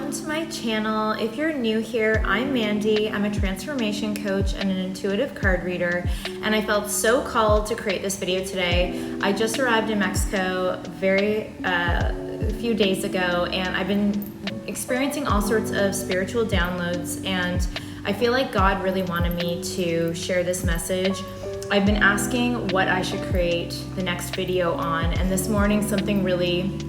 welcome to my channel. If you're new here, I'm Mandy. I'm a transformation coach and an intuitive card reader, and I felt so called to create this video today. I just arrived in Mexico a few days ago, and I've been experiencing all sorts of spiritual downloads, and I feel like God really wanted me to share this message. I've been asking what I should create the next video on, and this morning something really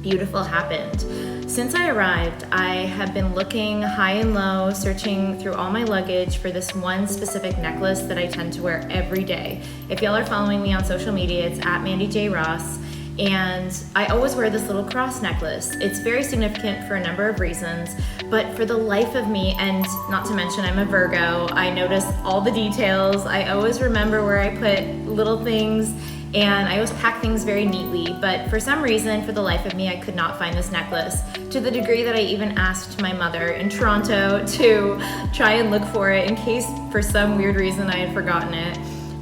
beautiful happened. Since I arrived, I have been looking high and low, searching through all my luggage for this one specific necklace that I tend to wear every day. If y'all are following me on social media, it's at Mandy J. Ross, and I always wear this little cross necklace. It's very significant for a number of reasons, but for the life of me, and not to mention I'm a Virgo, I notice all the details. I always remember where I put little things, and I always pack things very neatly, but for some reason, for the life of me, I could not find this necklace, to the degree that I even asked my mother in Toronto to try and look for it in case for some weird reason I had forgotten it,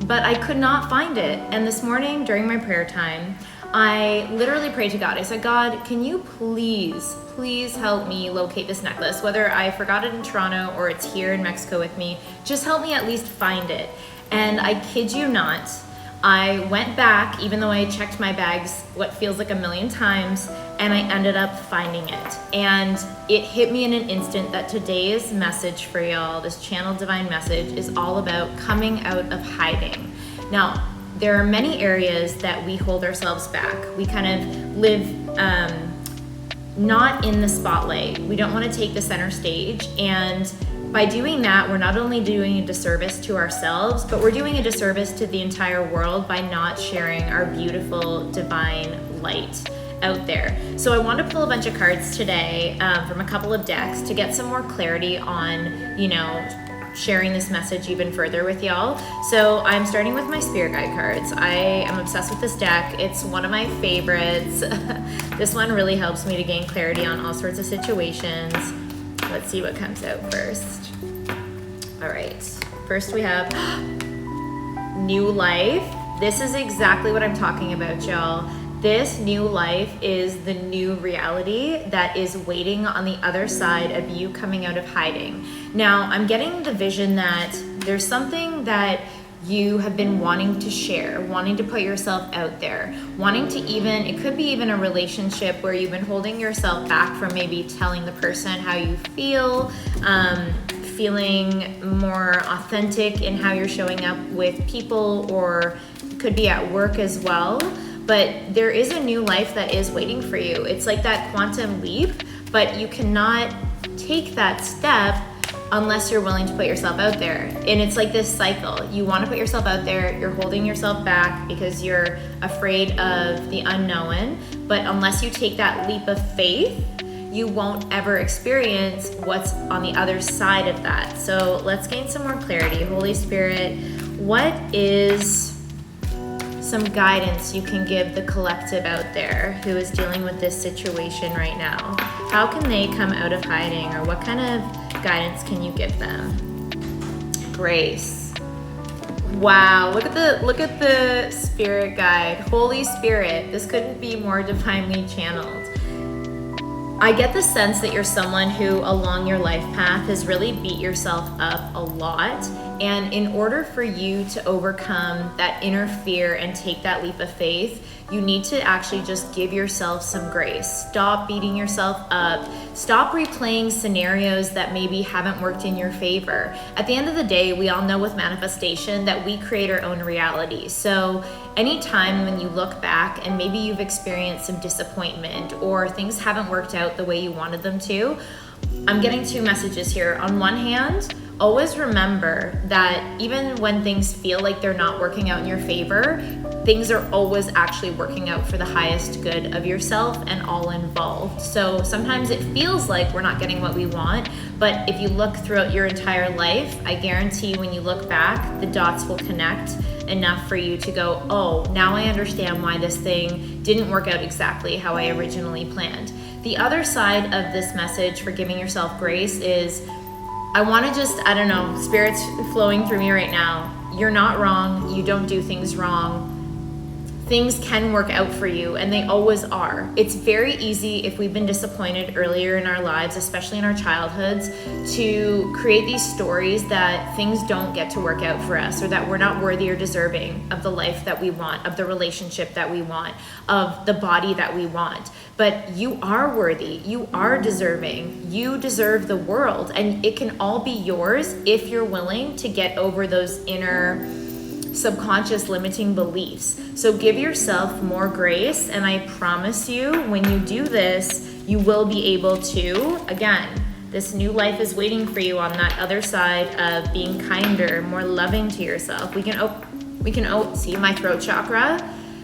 but I could not find it. And this morning during my prayer time, I literally prayed to God. I said, God, can you please help me locate this necklace? Whether I forgot it in Toronto or it's here in Mexico with me, just help me at least find it. And I kid you not, I went back, even though I checked my bags what feels like a million times, and I ended up finding it. And it hit me in an instant that today's message for y'all, this channel divine message, is all about coming out of hiding. Now, there are many areas that we hold ourselves back. We kind of live not in the spotlight. We don't want to take the center stage, and by doing that, we're not only doing a disservice to ourselves, but we're doing a disservice to the entire world by not sharing our beautiful divine light out there. So I want to pull a bunch of cards today from a couple of decks to get some more clarity on, sharing this message even further with y'all. So I'm starting with my spirit guide cards. I am obsessed with this deck. It's one of my favorites. This one really helps me to gain clarity on all sorts of situations. Let's see what comes out first. All right, first we have new life. This is exactly what I'm talking about, y'all. This new life is the new reality that is waiting on the other side of you coming out of hiding. Now, I'm getting the vision that there's something that you have been wanting to share, wanting to put yourself out there, wanting to it could be even a relationship where you've been holding yourself back from maybe telling the person how you feel, feeling more authentic in how you're showing up with people, or it could be at work as well. But there is a new life that is waiting for you. It's like that quantum leap, but you cannot take that step unless you're willing to put yourself out there. And it's like this cycle. You want to put yourself out there, you're holding yourself back because you're afraid of the unknown, but unless you take that leap of faith, you won't ever experience what's on the other side of that. So let's gain some more clarity. Holy Spirit, what is some guidance you can give the collective out there who is dealing with this situation right now? How can they come out of hiding, or what kind of guidance can you give them? Grace. Wow, look at the spirit guide. Holy Spirit, this couldn't be more divinely channeled. I get the sense that you're someone who along your life path has really beat yourself up a lot, and in order for you to overcome that inner fear and take that leap of faith, you need to actually just give yourself some grace. Stop beating yourself up. Stop replaying scenarios that maybe haven't worked in your favor. At the end of the day, we all know with manifestation that we create our own reality. So anytime when you look back and maybe you've experienced some disappointment or things haven't worked out the way you wanted them to, I'm getting two messages here. On one hand, always remember that even when things feel like they're not working out in your favor, things are always actually working out for the highest good of yourself and all involved. So sometimes it feels like we're not getting what we want, but if you look throughout your entire life, I guarantee when you look back, the dots will connect enough for you to go, oh, now I understand why this thing didn't work out exactly how I originally planned. The other side of this message for giving yourself grace is, I want to just, Spirit's flowing through me right now. You're not wrong. You don't do things wrong. things can work out for you, and they always are. It's very easy if we've been disappointed earlier in our lives, especially in our childhoods, to create these stories that things don't get to work out for us, or that we're not worthy or deserving of the life that we want, of the relationship that we want, of the body that we want. But you are worthy, you are deserving, you deserve the world, and it can all be yours if you're willing to get over those inner subconscious limiting beliefs. So give yourself more grace, and I promise you, when you do this, you will be able to, again, this new life is waiting for you on that other side of being kinder, more loving to yourself. We can see my throat chakra,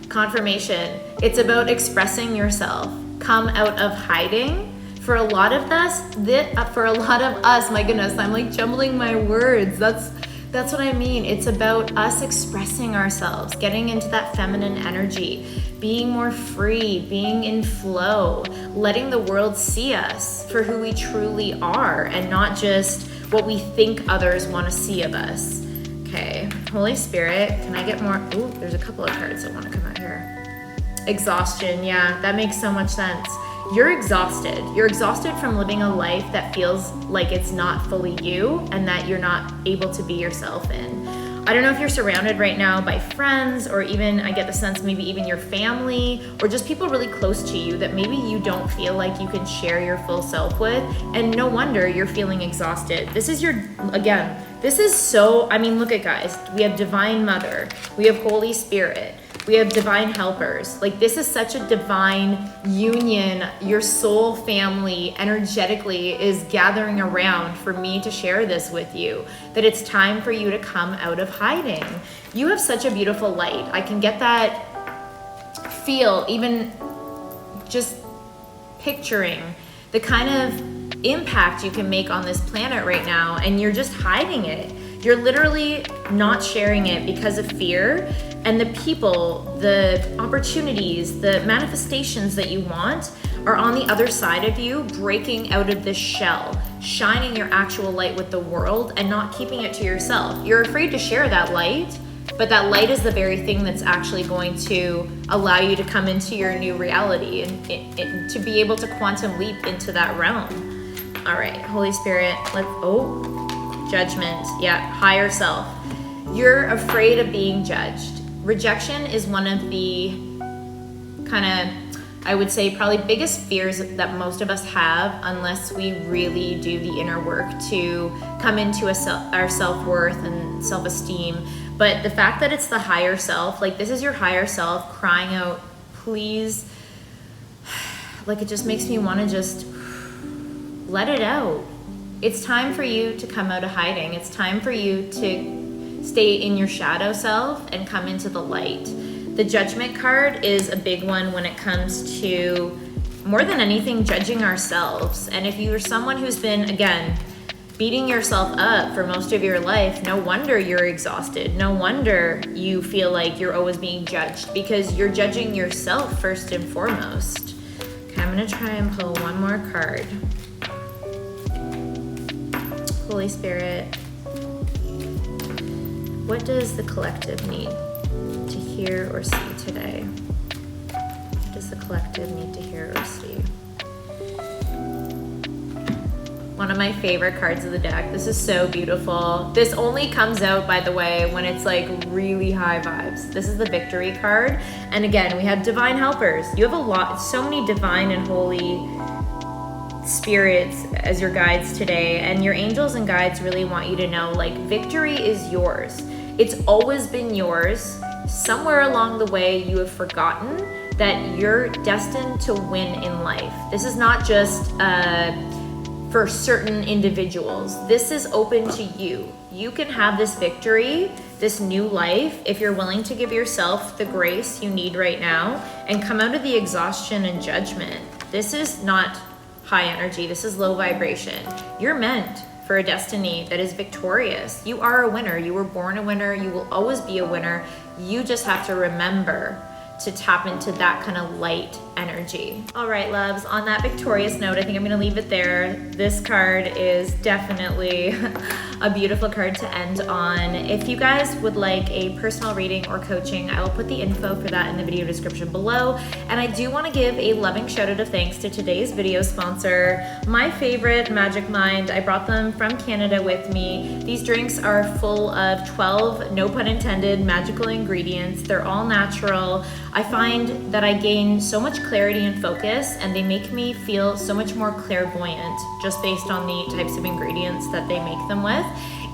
confirmation. It's about expressing yourself. Come out of hiding. For a lot of us, my goodness, I'm like jumbling my words. That's what I mean. It's about us expressing ourselves, getting into that feminine energy, being more free, being in flow, letting the world see us for who we truly are and not just what we think others want to see of us. Okay, Holy Spirit, can I get more? Ooh, there's a couple of cards that want to come out here. Exhaustion, yeah, that makes so much sense. You're exhausted. You're exhausted from living a life that feels like it's not fully you and that you're not able to be yourself in. I don't know if you're surrounded right now by friends, or even, I get the sense, maybe even your family, or just people really close to you that maybe you don't feel like you can share your full self with, and no wonder you're feeling exhausted. This is look at guys, we have Divine Mother, we have Holy Spirit, we have divine helpers. Like, this is such a divine union. Your soul family energetically is gathering around for me to share this with you, that it's time for you to come out of hiding. You have such a beautiful light. I can get that feel, even just picturing the kind of impact you can make on this planet right now, and you're just hiding it. You're literally not sharing it because of fear. And the people, the opportunities, the manifestations that you want are on the other side of you, breaking out of this shell, shining your actual light with the world and not keeping it to yourself. You're afraid to share that light, but that light is the very thing that's actually going to allow you to come into your new reality and to be able to quantum leap into that realm. All right, Holy Spirit, judgment. Yeah, higher self. You're afraid of being judged. Rejection is one of the I would say probably biggest fears that most of us have, unless we really do the inner work to come into our self-worth and self-esteem. But the fact that it's the higher self, like this is your higher self crying out, please, like it just makes me want to just let it out. It's time for you to come out of hiding. It's time for you to stay in your shadow self and come into the light. The Judgment card is a big one when it comes to, more than anything, judging ourselves. And if you are someone who's been, again, beating yourself up for most of your life, no wonder you're exhausted. No wonder you feel like you're always being judged, because you're judging yourself first and foremost. Okay, I'm gonna try and pull one more card. Holy Spirit, what does the collective need to hear or see today? What does the collective need to hear or see? One of my favorite cards of the deck. This is so beautiful. This only comes out, by the way, when it's like really high vibes. This is the Victory card. And again, we have divine helpers. You have so many divine and holy spirits as your guides today, and your angels and guides really want you to know, like, victory is yours. It's always been yours. Somewhere along the way you have forgotten that you're destined to win in life. This is not just for certain individuals. This is open to you. You can have this victory, this new life, if you're willing to give yourself the grace you need right now and come out of the exhaustion and judgment. This is not high energy. This is low vibration. You're meant for a destiny that is victorious. You are a winner. You were born a winner. You will always be a winner. You just have to remember to tap into that kind of light energy. All right, loves, on that victorious note, I think I'm gonna leave it there. This card is definitely a beautiful card to end on. If you guys would like a personal reading or coaching, I will put the info for that in the video description below. And I do wanna give a loving shout out of thanks to today's video sponsor, my favorite Magic Mind. I brought them from Canada with me. These drinks are full of 12, no pun intended, magical ingredients. They're all natural. I find that I gain so much clarity and focus, and they make me feel so much more clairvoyant just based on the types of ingredients that they make them with.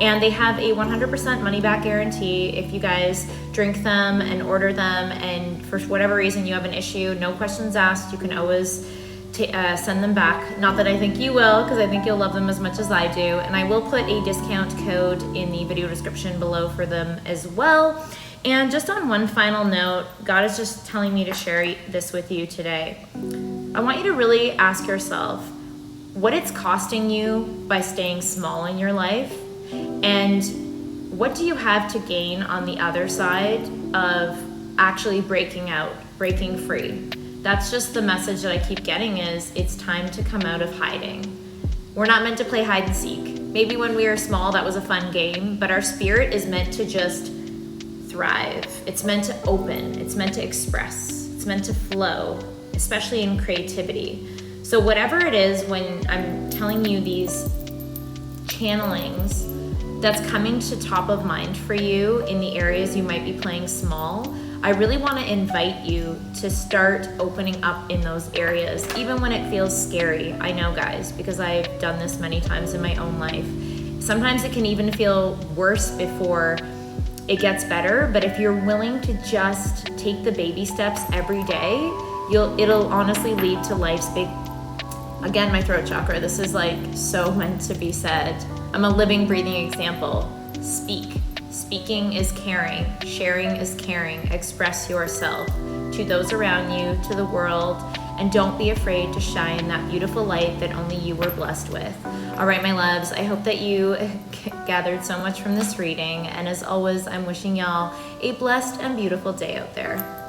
And they have a 100% money back guarantee. If you guys drink them and order them and for whatever reason you have an issue, no questions asked, you can always send them back. Not that I think you will, because I think you'll love them as much as I do. And I will put a discount code in the video description below for them as well. And just on one final note, God is just telling me to share this with you today. I want you to really ask yourself what it's costing you by staying small in your life, and what do you have to gain on the other side of actually breaking out, breaking free. That's just the message that I keep getting, is it's time to come out of hiding. We're not meant to play hide and seek. Maybe when we were small, that was a fun game, but our spirit is meant to just thrive. It's meant to open, it's meant to express, it's meant to flow, especially in creativity. So whatever it is, when I'm telling you these channelings, that's coming to top of mind for you in the areas you might be playing small, I really want to invite you to start opening up in those areas, even when it feels scary. I know, guys, because I've done this many times in my own life. Sometimes it can even feel worse before it gets better, but if you're willing to just take the baby steps every day, it'll honestly lead to life's big, again, my throat chakra, this is like so meant to be said. I'm a living, breathing example. Speak. Speaking is caring. Sharing is caring. Express yourself to those around you, to the world, and don't be afraid to shine that beautiful light that only you were blessed with. All right, my loves, I hope that you gathered so much from this reading, and as always, I'm wishing y'all a blessed and beautiful day out there.